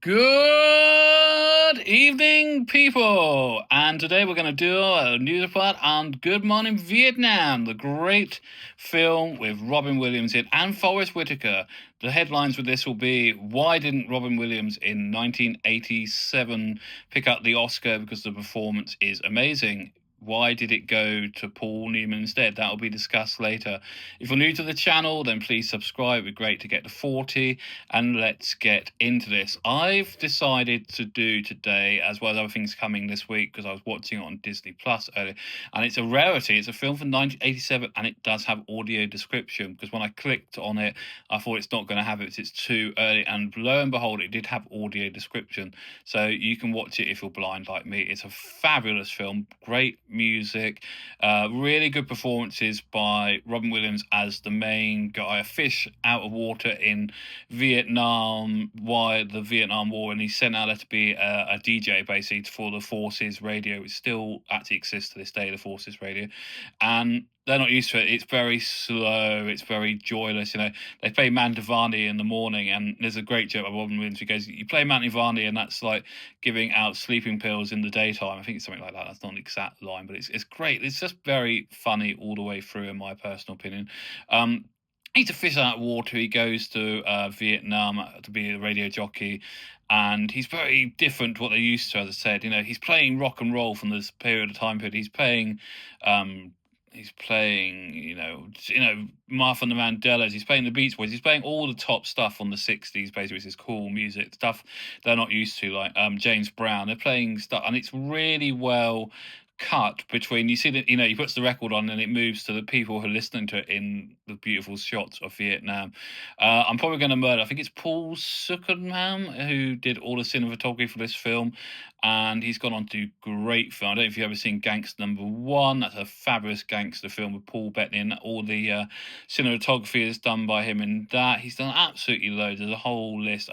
Good evening, people. And today we're going to do a news report on Good Morning Vietnam, the great film with Robin Williams in and Forest Whitaker. The headlines with this will be, why didn't Robin Williams in 1987 pick up the Oscar because the performance is amazing? Why did it go to Paul Newman instead? That will be discussed later. If you're new to the channel, then please subscribe. It'd be great to get to 40. And let's get into this. I've decided to do today, as well as other things coming this week, because I was watching it on Disney Plus earlier, and it's a rarity. It's a film from 1987, and it does have audio description, because when I clicked on it, I thought it's not going to have it, it's too early, and lo and behold, it did have audio description, so you can watch it if you're blind like me. It's a fabulous film, great music, really good performances by Robin Williams as the main guy, a fish out of water in Vietnam, why the Vietnam War, and he's sent out there to be a DJ basically for the Forces Radio, which still actually exists to this day, the Forces Radio, and they're not used to it. It's very slow. It's very joyless. They play Mantovani in the morning, and there's a great joke by Robin Williams who goes, "You play Mantovani, and that's like giving out sleeping pills in the daytime." I think it's something like that. That's not an exact line, but it's great. It's just very funny all the way through, in my personal opinion. He's a fish out of water. He goes to Vietnam to be a radio jockey, and he's very different to what they're used to. As I said, he's playing rock and roll from this time period. He's playing, Martha and the Vandellas. He's playing the Beach Boys. He's playing all the top stuff on the '60s, basically, which is cool music stuff they're not used to, like James Brown. They're playing stuff, and it's really well cut between, you see that, he puts the record on and it moves to the people who are listening to it in the beautiful shots of Vietnam. I'm probably going to murder, I think it's Paul Suckerman who did all the cinematography for this film, and he's gone on to do great film. I don't know if you've ever seen Gangster Number One. That's a fabulous gangster film with Paul Bettany, and all the cinematography is done by him in that. He's done absolutely loads. There's a whole list.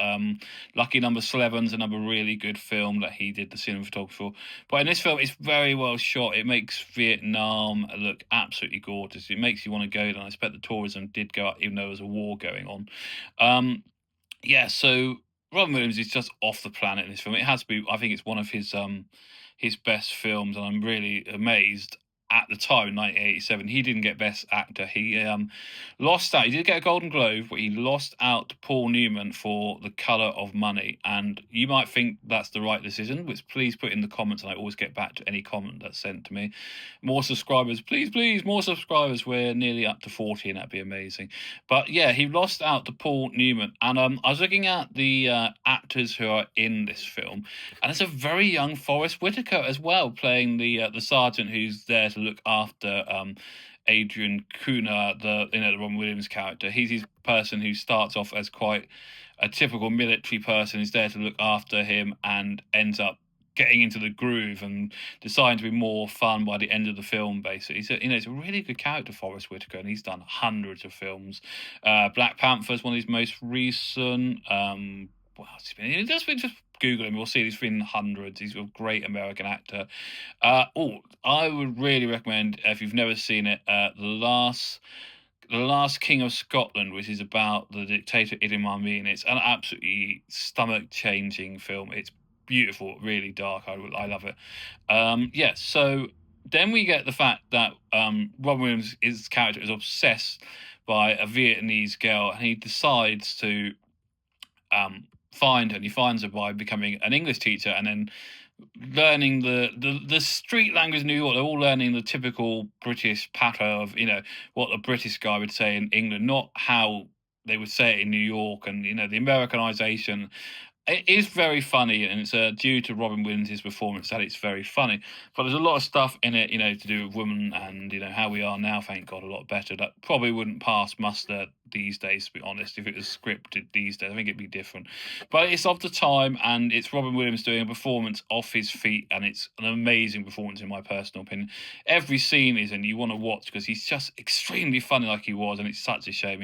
Lucky Number 11's another really good film that he did the cinematography for. But in this film, it's very well shot. It makes Vietnam look absolutely gorgeous. It makes you want to go there. And I expect the tourism did go up, even though there was a war going on. So Robin Williams is just off the planet in this film. It has to be. I think it's one of his best films, and I'm really amazed. At the time in 1987, he didn't get Best Actor. He lost out. He did get a Golden Globe, but he lost out to Paul Newman for The Color of Money. And you might think that's the right decision, which please put in the comments, and I always get back to any comment that's sent to me. More subscribers, please, more subscribers. We're nearly up to 40, and that'd be amazing. But yeah, he lost out to Paul Newman. And I was looking at the actors who are in this film, and there's a very young Forest Whitaker as well, playing the sergeant who's there to look after Adrian Kuna, the Robin Williams character. He's his person who starts off as quite a typical military person, who's there to look after him, and ends up getting into the groove and deciding to be more fun by the end of the film, basically. So, it's a really good character, Forest Whitaker, and he's done hundreds of films. Black Panther is one of his most recent. What else has he been? Just Google him, we'll see he's been hundreds. He's a great American actor. I would really recommend, if you've never seen it, the Last King of Scotland, which is about the dictator Idi Amin. It's an absolutely stomach-changing film. It's beautiful, really dark. I love it. So then we get the fact that Robin Williams, his character, is obsessed by a Vietnamese girl, and he decides to find her, and he finds her by becoming an English teacher, and then learning the street language in New York. They're all learning the typical British patter of what a British guy would say in England, not how they would say it in New York, and the Americanization. It is very funny, and it's due to Robin Williams' performance that it's very funny. But there's a lot of stuff in it, to do with women and how we are now. Thank God, a lot better. That probably wouldn't pass muster these days, to be honest. If it was scripted these days, I think it'd be different. But it's of the time, and it's Robin Williams doing a performance off his feet, and it's an amazing performance in my personal opinion. Every scene is, and you want to watch because he's just extremely funny, like he was, and it's such a shame,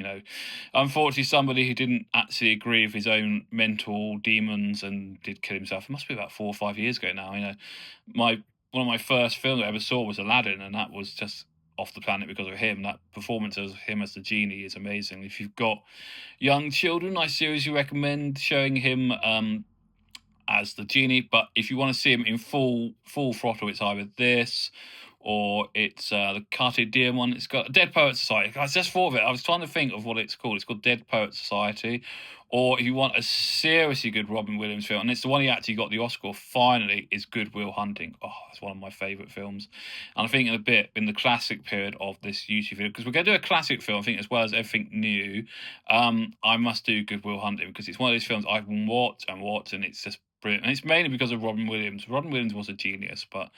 Unfortunately, somebody who didn't actually agree with his own mental demons and did kill himself. It must be about 4 or 5 years ago now. One of my first films I ever saw was Aladdin, and that was just off the planet because of him. That performance of him as the genie is amazing. If you've got young children, I seriously recommend showing him as the genie. But if you want to see him in full throttle, it's either this or it's the Carte Diem one. It's got Dead Poet Society. I just thought of it. I was trying to think of what it's called. It's called Dead Poet Society. Or if you want a seriously good Robin Williams film, and it's the one he actually got the Oscar for finally, is Good Will Hunting. Oh, it's one of my favourite films. And I think in a bit, in the classic period of this YouTube video, because we're going to do a classic film, I think, as well as everything new, I must do Good Will Hunting, because it's one of those films I've watched and watched, and it's just brilliant. And it's mainly because of Robin Williams. Robin Williams was a genius, but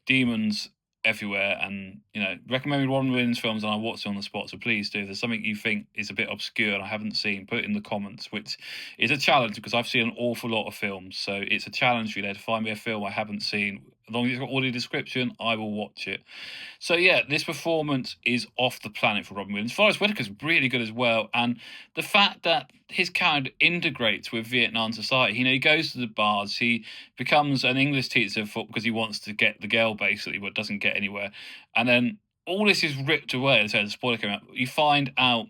Demons everywhere, and recommend Robin Williams films and I watch it on the spot, so please do. If there's something you think is a bit obscure and I haven't seen, put it in the comments, which is a challenge because I've seen an awful lot of films, so it's a challenge for you there to find me a film I haven't seen. As long as it's got audio description, I will watch it. So yeah, this performance is off the planet for Robin Williams. Forest Whitaker's really good as well, and the fact that his character integrates with Vietnam society. He goes to the bars. He becomes an English teacher because he wants to get the girl, basically, but doesn't get anywhere. And then all this is ripped away. As the spoiler came out, you find out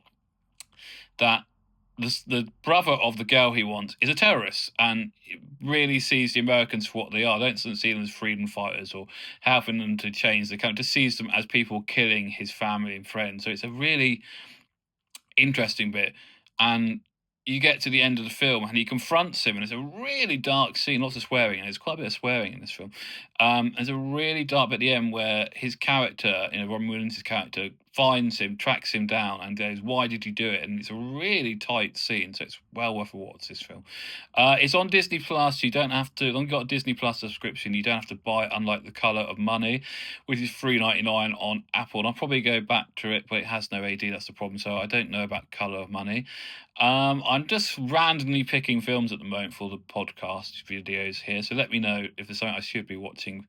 that the brother of the girl he wants is a terrorist, and really sees the Americans for what they are. Don't see them as freedom fighters or helping them to change the country. Just sees them as people killing his family and friends. So it's a really interesting bit. And you get to the end of the film and he confronts him, and it's a really dark scene, lots of swearing, and there's quite a bit of swearing in this film. There's a really dark bit at the end where his character, Robin Williams' character, finds him, tracks him down, and goes, "Why did you do it?" And it's a really tight scene, so it's well worth a watch, this film. It's on Disney Plus. You don't have to, as long as you've got a Disney Plus subscription, you don't have to buy it, unlike The Colour of Money, which is $3.99 on Apple. And I'll probably go back to it, but it has no AD, that's the problem, so I don't know about Colour of Money. I'm just randomly picking films at the moment for the podcast videos here, so let me know if there's something I should be watching.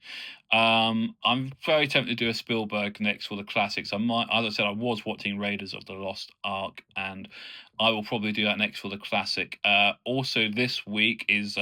I'm very tempted to do a Spielberg next for the classics. I might, as I said, I was watching Raiders of the Lost Ark, and I will probably do that next for the classic. Also this week is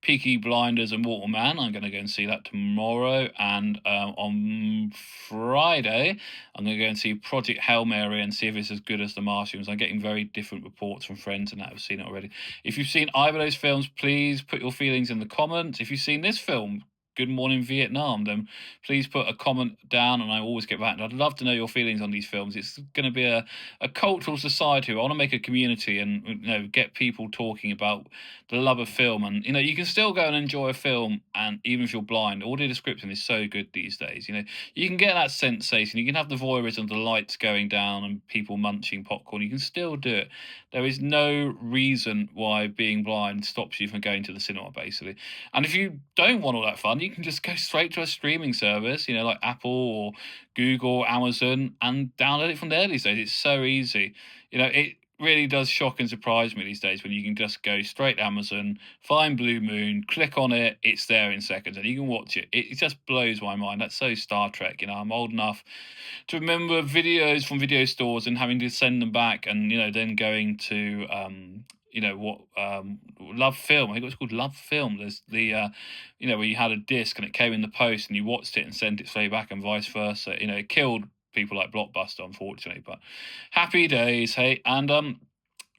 Peaky Blinders and Mortal Man. I'm going to go and see that tomorrow, and on Friday I'm going to go and see Project Hail Mary and see if it's as good as The Martians. I'm getting very different reports from friends and that have seen it already. If you've seen either of those films, please put your feelings in the comments. If you've seen this film, Good Morning Vietnam, then please put a comment down, and I always get back. And I'd love to know your feelings on these films. It's going to be a cultural society. I want to make a community and get people talking about the love of film. And you can still go and enjoy a film, and even if you're blind, audio description is so good these days. You can get that sensation. You can have the voyeurism, the lights going down, and people munching popcorn. You can still do it. There is no reason why being blind stops you from going to the cinema, basically. And if you don't want all that fun, you can just go straight to a streaming service, like Apple or Google, Amazon, and download it from there these days. It's so easy. It really does shock and surprise me these days when you can just go straight to Amazon, find Blue Moon, click on it, it's there in seconds, and you can watch it. It just blows my mind. That's so Star Trek. I'm old enough to remember videos from video stores and having to send them back, and then going to Love Film. I think it was called Love Film. There's the where you had a disc and it came in the post and you watched it and sent it straight back, and vice versa. It killed people like Blockbuster, unfortunately, but happy days, hey. And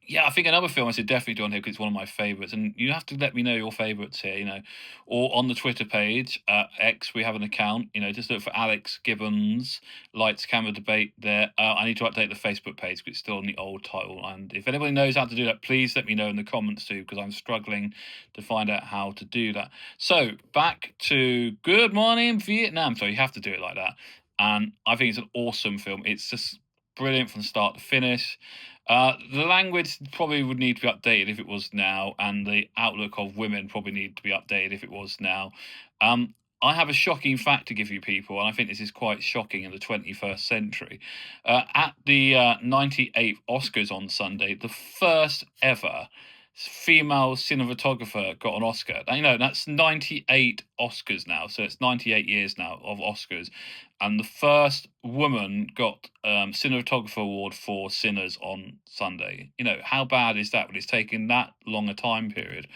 yeah, I think another film I should definitely do on here because it's one of my favourites, and you have to let me know your favourites here, or on the Twitter page, X, we have an account, just look for Alex Gibbons, Lights Camera Debate there. I need to update the Facebook page because it's still on the old title, and if anybody knows how to do that, please let me know in the comments too, because I'm struggling to find out how to do that. So, back to Good Morning Vietnam. So you have to do it like that, and I think it's an awesome film. It's just brilliant from start to finish. The language probably would need to be updated if it was now, and the outlook of women probably need to be updated if it was now. I have a shocking fact to give you people, and I think this is quite shocking in the 21st century. At the 98th Oscars on Sunday, the first ever female cinematographer got an Oscar. That's 98 Oscars now, so it's 98 years now of Oscars, and the first woman got cinematographer award for Sinners on Sunday. How bad is that when it's taken that long a time period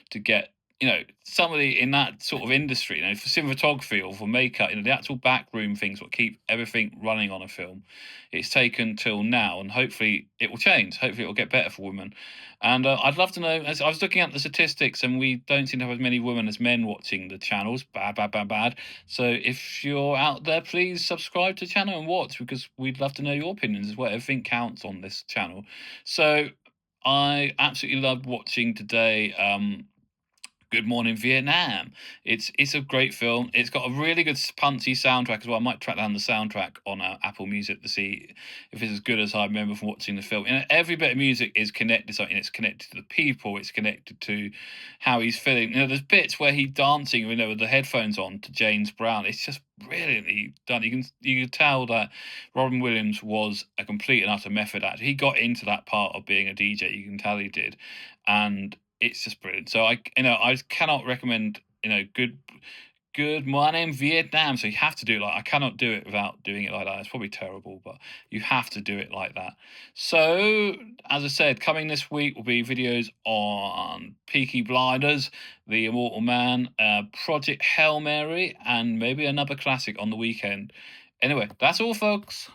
to get somebody in that sort of industry, for cinematography or for makeup, the actual backroom things what keep everything running on a film. It's taken till now, and hopefully it will change. Hopefully it will get better for women. And I'd love to know. As I was looking at the statistics, and we don't seem to have as many women as men watching the channels. Bad, bad, bad, bad. So if you're out there, please subscribe to the channel and watch, because we'd love to know your opinions as well. Everything counts on this channel. So I absolutely loved watching today. Good Morning Vietnam. It's a great film. It's got a really good punchy soundtrack as well. I might track down the soundtrack on Apple Music to see if it's as good as I remember from watching the film. Every bit of music is connected to something. It's connected to the people. It's connected to how he's feeling. There's bits where he's dancing, with the headphones on to James Brown. It's just brilliantly done. You can tell that Robin Williams was a complete and utter method actor. He got into that part of being a DJ. You can tell he did, and it's just brilliant. So I cannot recommend Good Morning Vietnam. So you have to do it I cannot do it without doing it like that. It's probably terrible, but you have to do it like that. So as I said, coming this week will be videos on Peaky Blinders, The Immortal Man, Project Hail Mary, and maybe another classic on the weekend. Anyway, that's all, folks.